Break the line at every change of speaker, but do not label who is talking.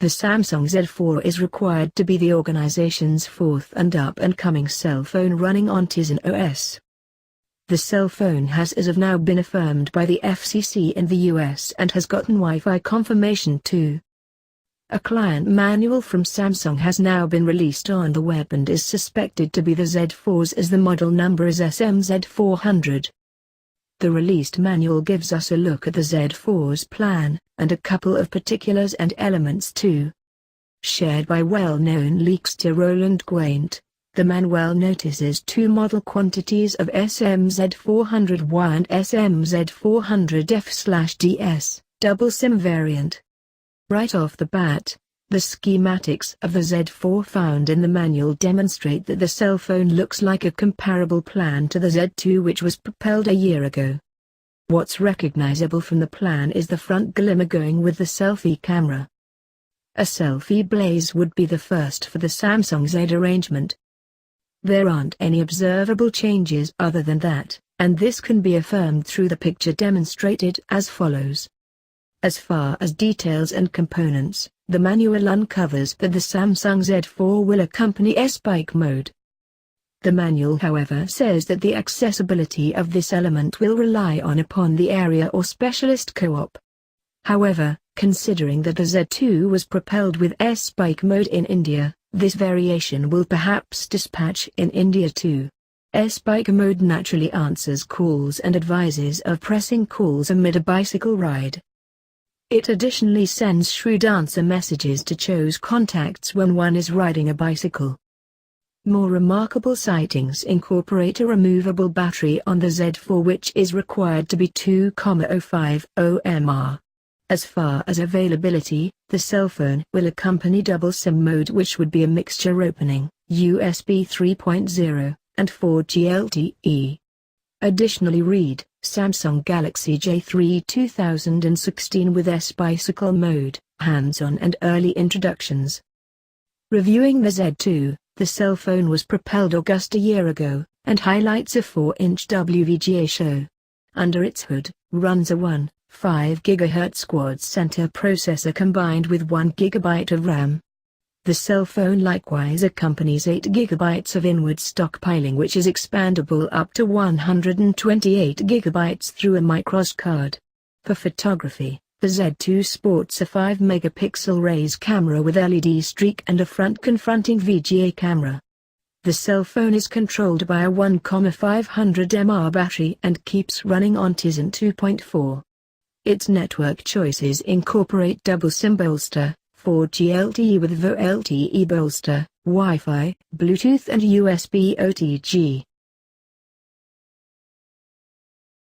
The Samsung Z4 is required to be the organization's fourth and up-and-coming cell phone running on Tizen OS. The cell phone has as of now been affirmed by the FCC in the US and has gotten Wi-Fi confirmation too. A client manual from Samsung has now been released on the web and is suspected to be the Z4's, as the model number is SM-Z400. The released manual gives us a look at the Z4's plan, and a couple of particulars and elements too. Shared by well-known leakster Roland Quandt, the manual notices two model quantities of SM-Z400Y and SM-Z400F/DS, double SIM variant. Right off the bat, the schematics of the Z4 found in the manual demonstrate that the cell phone looks like a comparable plan to the Z2, which was propelled a year ago. What's recognizable from the plan is the front glimmer going with the selfie camera. A selfie blaze would be the first for the Samsung Z arrangement. There aren't any observable changes other than that, and this can be affirmed through the picture demonstrated as follows. As far as details and components, the manual uncovers that the Samsung Z4 will accompany S-Bike mode. The manual, however, says that the accessibility of this element will rely upon the area or specialist co-op. However, considering that the Z2 was propelled with S-Bike mode in India, this variation will perhaps dispatch in India too. S-Bike mode naturally answers calls and advises of pressing calls amid a bicycle ride. It additionally sends shrewd answer messages to choose contacts when one is riding a bicycle. More remarkable sightings incorporate a removable battery on the Z4, which is required to be 2,050 mAh. As far as availability, the cell phone will accompany double SIM mode, which would be a mixture opening, USB 3.0, and 4G LTE. Additionally, read Samsung Galaxy J3 2016 with S-Bicycle mode, hands-on and early introductions. Reviewing the Z2, the cell phone was propelled August a year ago, and highlights a 4-inch WVGA show. Under its hood, runs a 1.5 GHz quad-center processor combined with 1 GB of RAM. The cell phone likewise accompanies 8 GB of inward stockpiling, which is expandable up to 128 GB through a microSD card. For photography, the Z2 sports a 5-megapixel raise camera with LED streak and a front confronting VGA camera. The cell phone is controlled by a 1,500 mAh battery and keeps running on Tizen 2.4. Its network choices incorporate double SIM bolster, 4G LTE with VoLTE bolster, Wi-Fi, Bluetooth and USB OTG.